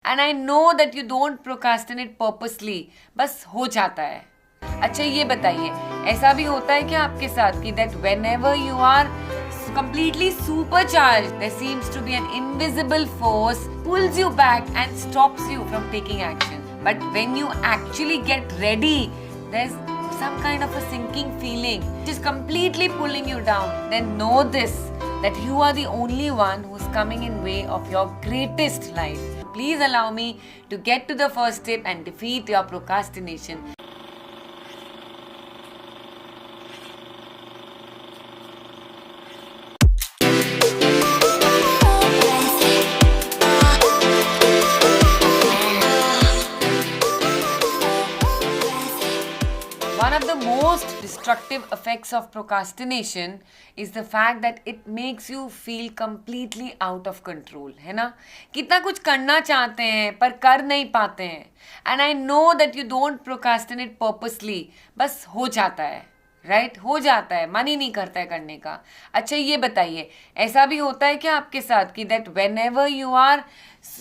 And I know that you don't procrastinate purposely. बस हो जाता है. अच्छा ये बताइए, ऐसा भी होता है क्या आपके साथ कि that whenever you are completely supercharged, there seems to be an invisible force pulls you back and stops you from taking action. But when you actually get ready, there's some kind of a sinking feeling which is completely pulling you down. Then know this, that you are the only one who's coming in way of your greatest life. Please allow me to get to the first step and defeat your procrastination. One of the most destructive effects of procrastination is the fact that it makes you feel completely out of control, है ना? कितना कुछ करना चाहते हैं पर कर नहीं पाते हैं. And I know that you don't procrastinate purposely. बस हो जाता है. राइट हो जाता है, मन ही नहीं करता है करने का. अच्छा ये बताइए, ऐसा भी होता है क्या आपके साथ कि that whenever you are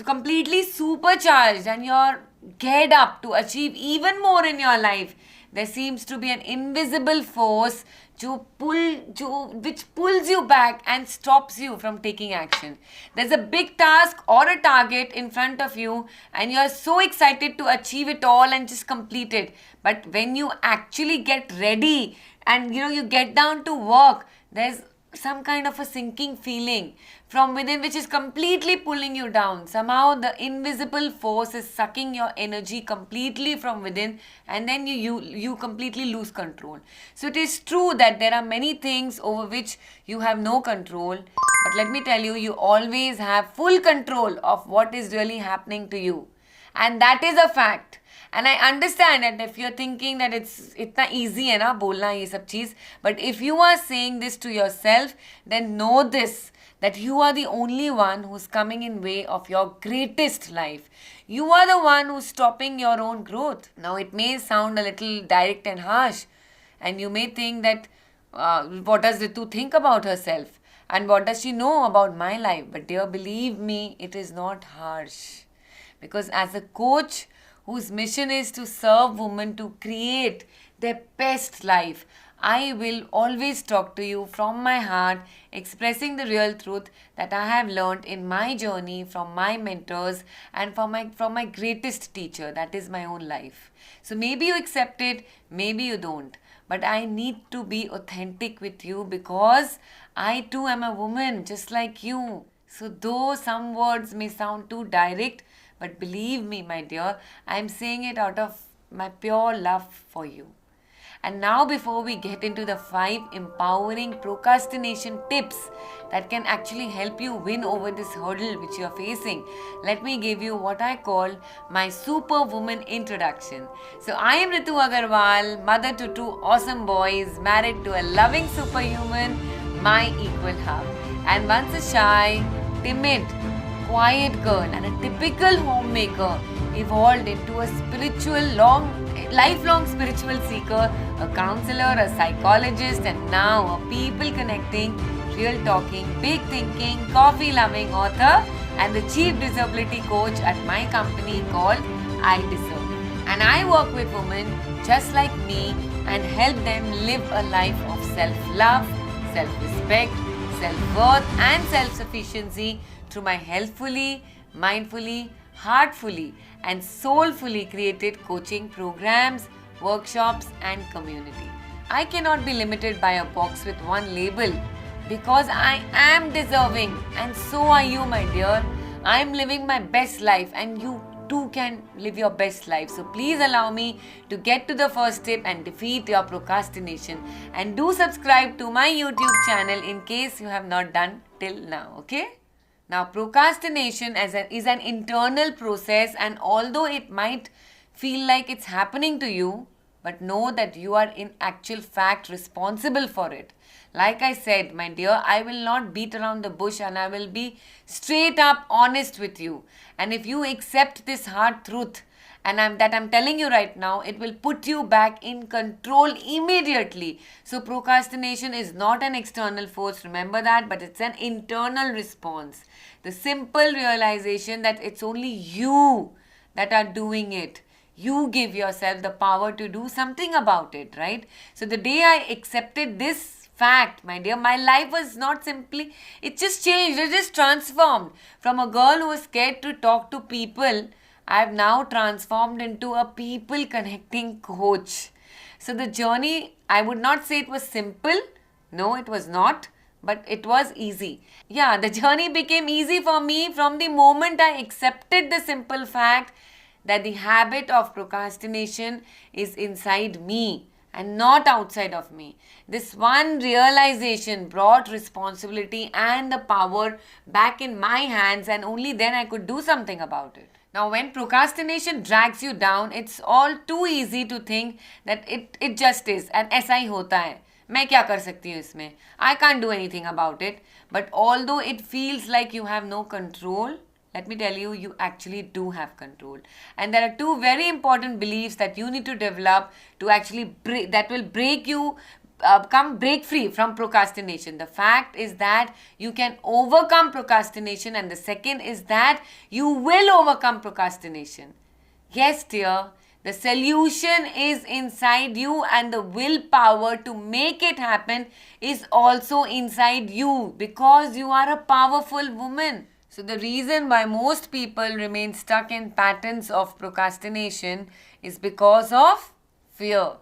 completely supercharged and you're geared up to achieve even more in your life, there seems to be an invisible force which pulls you back and stops you from taking action. There's a big task or a target in front of you and you're so excited to achieve it all and just complete it. But when you actually get ready and you get down to work, there's some kind of a sinking feeling from within which is completely pulling you down. Somehow the invisible force is sucking your energy completely from within and then you completely lose control. So it is true that there are many things over which you have no control, but let me tell you, you always have full control of what is really happening to you. And that is a fact. And I understand that if you're thinking that it's itna easy है ना बोलना ये सब चीज़, but if you are saying this to yourself, then know this, that you are the only one who's coming in way of your greatest life. You are the one who's stopping your own growth. Now it may sound a little direct and harsh, and you may think that what does Ritu think about herself and what does she know about my life? But dear, believe me, it is not harsh. Because as a coach whose mission is to serve women to create their best life, I will always talk to you from my heart, expressing the real truth that I have learned in my journey from my mentors and from my greatest teacher, that is my own life. So maybe you accept it, maybe you don't. But I need to be authentic with you because I too am a woman just like you. So though some words may sound too direct, but believe me, my dear, I am saying it out of my pure love for you. And now before we get into the 5 empowering procrastination tips that can actually help you win over this hurdle which you are facing, let me give you what I call my superwoman introduction. So I am Ritu Agarwal, mother to 2 awesome boys, married to a loving superhuman, my equal half. And once a shy, timid, quiet girl and a typical homemaker, evolved into a lifelong spiritual seeker, a counselor, a psychologist, and now a people connecting, real talking, big thinking, coffee loving author and the chief disability coach at my company called I Deserve. And I work with women just like me and help them live a life of self-love, self-respect, self-worth and self-sufficiency through my healthfully, mindfully, heartfully and soulfully created coaching programs, workshops and community. I cannot be limited by a box with one label because I am deserving and so are you, my dear. I am living my best life and you too can live your best life. So please allow me to get to the first step and defeat your procrastination. And do subscribe to my YouTube channel in case you have not done till now, okay? Now, procrastination is an internal process, and although it might feel like it's happening to you, but know that you are in actual fact responsible for it. Like I said, my dear, I will not beat around the bush and I will be straight up honest with you. And if you accept this hard truth, and I'm telling you right now, it will put you back in control immediately. So procrastination is not an external force, remember that, but it's an internal response. The simple realization that it's only you that are doing it. You give yourself the power to do something about it, right? So the day I accepted this fact, my dear, my life was not simply, it just changed, it just transformed. From a girl who was scared to talk to people, I've now transformed into a people connecting coach. So the journey, I would not say it was simple. No, it was not. But it was easy. Yeah, the journey became easy for me from the moment I accepted the simple fact that the habit of procrastination is inside me and not outside of me. This one realization brought responsibility and the power back in my hands, and only then I could do something about it. Now, when procrastination drags you down, it's all too easy to think that it just is and ऐसा ही होता है. मैं क्या कर सकती हूँ इसमें? I can't do anything about it. But although it feels like you have no control, let me tell you, you actually do have control. And there are two very important beliefs that you need to develop to actually that will break you, break free from procrastination. The fact is that you can overcome procrastination, and the second is that you will overcome procrastination. Yes, dear, the solution is inside you, and the willpower to make it happen is also inside you, because you are a powerful woman. So the reason why most people remain stuck in patterns of procrastination is because of fear.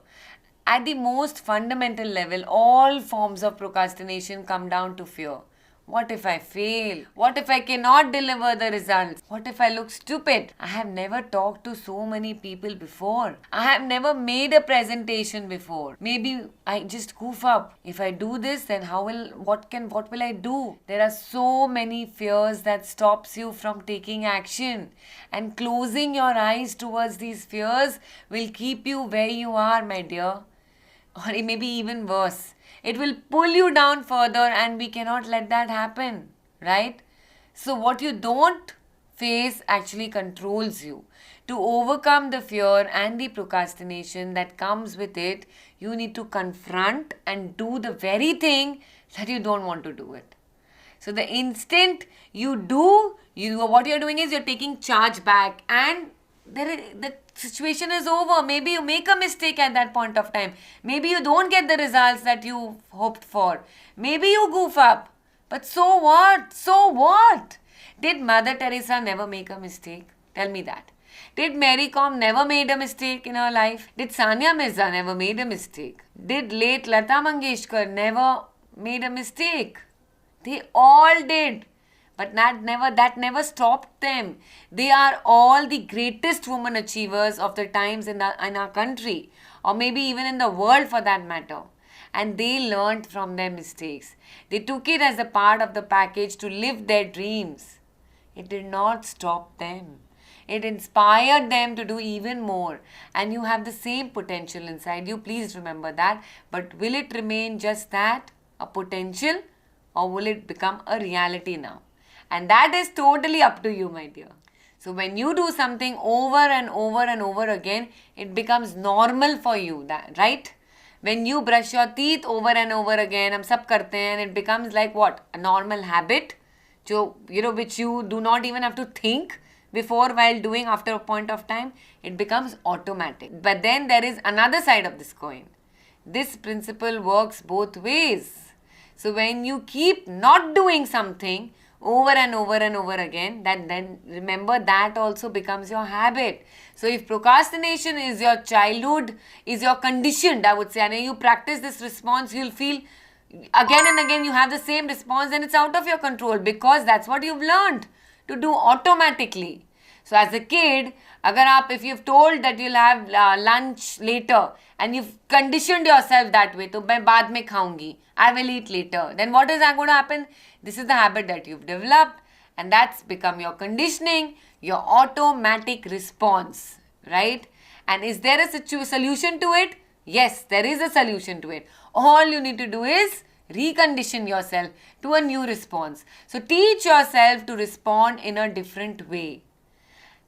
At the most fundamental level, all forms of procrastination come down to fear. What if I fail? What if I cannot deliver the results? What if I look stupid? I have never talked to so many people before. I have never made a presentation before. Maybe I just goof up. If I do this, then what will I do? There are so many fears that stops you from taking action. And closing your eyes towards these fears will keep you where you are, my dear. Or it may be even worse. It will pull you down further, and we cannot let that happen, right? So what you don't face actually controls you. To overcome the fear and the procrastination that comes with it, you need to confront and do the very thing that you don't want to do it. So the instant you do, what you're doing is you're taking charge back, and the situation is over. Maybe you make a mistake at that point of time. Maybe you don't get the results that you hoped for. Maybe you goof up. But so what? So what? Did Mother Teresa never make a mistake? Tell me that. Did Mary Kom never made a mistake in her life? Did Sania Mirza never made a mistake? Did late Lata Mangeshkar never made a mistake? They all did. But that never stopped them. They are all the greatest women achievers of the times in our country, or maybe even in the world for that matter. And they learned from their mistakes. They took it as a part of the package to live their dreams. It did not stop them. It inspired them to do even more. And you have the same potential inside you. Please remember that. But will it remain just that, a potential, or will it become a reality now? And that is totally up to you, my dear. So when you do something over and over and over again, it becomes normal for you, right? When you brush your teeth over and over again, हम सब करते हैं, and it becomes like what? A normal habit, which you do not even have to think before while doing after a point of time. It becomes automatic. But then there is another side of this coin. This principle works both ways. So when you keep not doing something over and over and over again, then remember that also becomes your habit. So if procrastination is your childhood, is your conditioned, I would say, and you practice this response, you'll feel again and again you have the same response, then it's out of your control, because that's what you've learned to do automatically. So as a kid, if you've told that you'll have lunch later and you've conditioned yourself that way, to मैं बाद में खाऊंगी, I will eat later, then what is going to happen? This is the habit that you've developed, and that's become your conditioning, your automatic response, right? And is there a solution to it? Yes, there is a solution to it. All you need to do is recondition yourself to a new response. So teach yourself to respond in a different way.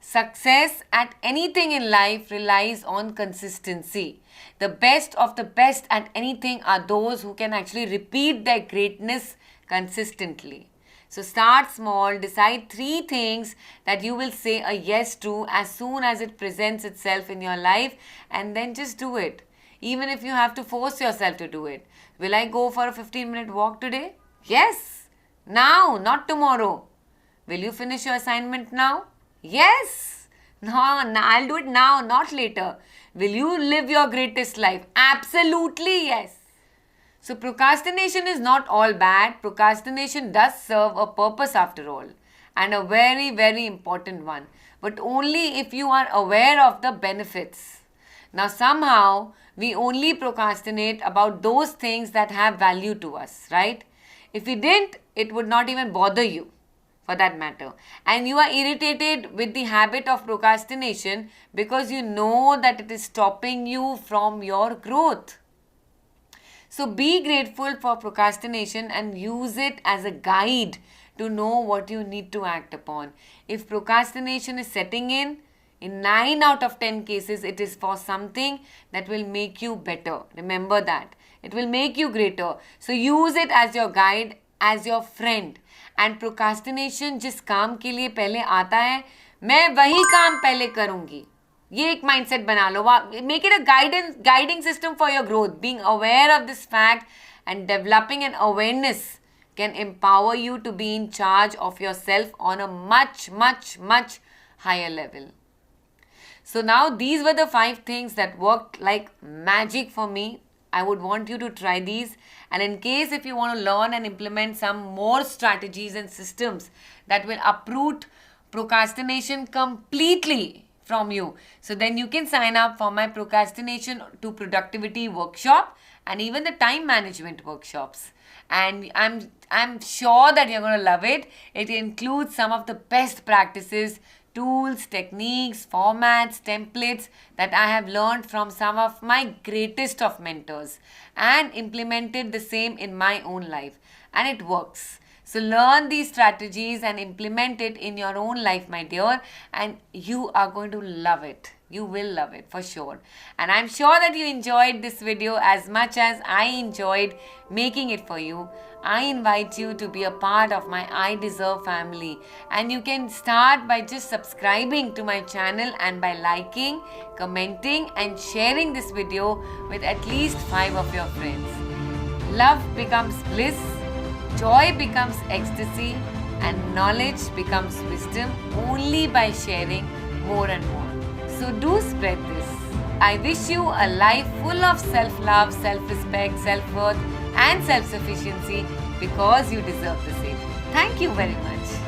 Success at anything in life relies on consistency. The best of the best at anything are those who can actually repeat their greatness consistently. So start small, decide 3 things that you will say a yes to as soon as it presents itself in your life, and then just do it. Even if you have to force yourself to do it. Will I go for a 15-minute walk today? Yes. Now, not tomorrow. Will you finish your assignment now? Yes. No, I'll do it now, not later. Will you live your greatest life? Absolutely yes. So procrastination is not all bad. Procrastination does serve a purpose after all, and a very, very important one. But only if you are aware of the benefits. Now somehow we only procrastinate about those things that have value to us, right? If we didn't, it would not even bother you, for that matter. And you are irritated with the habit of procrastination because you know that it is stopping you from your growth. So be grateful for procrastination and use it as a guide to know what you need to act upon. If procrastination is setting in 9 out of 10 cases, it is for something that will make you better. Remember that. It will make you greater. So use it as your guide, as your friend. And procrastination जिस काम के लिए पहले आता है, मैं वही काम पहले करूँगी. ये एक mindset बना लो. Make it a guiding system for your growth. Being aware of this fact and developing an awareness can empower you to be in charge of yourself on a much, much, much higher level. So now these were the 5 things that worked like magic for me. I would want you to try these. And in case if you want to learn and implement some more strategies and systems that will uproot procrastination completely from you, so then you can sign up for my procrastination to productivity workshop and even the time management workshops. And I'm sure that you're going to love it. It includes some of the best practices, tools, techniques, formats, templates that I have learned from some of my greatest of mentors and implemented the same in my own life. And it works. So learn these strategies and implement it in your own life, my dear, and you are going to love it. You will love it for sure. And I'm sure that you enjoyed this video as much as I enjoyed making it for you. I invite you to be a part of my I Deserve family, and you can start by just subscribing to my channel and by liking, commenting and sharing this video with at least 5 of your friends. Love becomes bliss, joy becomes ecstasy, and knowledge becomes wisdom only by sharing more and more. So do spread this. I wish you a life full of self-love, self-respect, self-worth and self-sufficiency because you deserve the same. Thank you very much.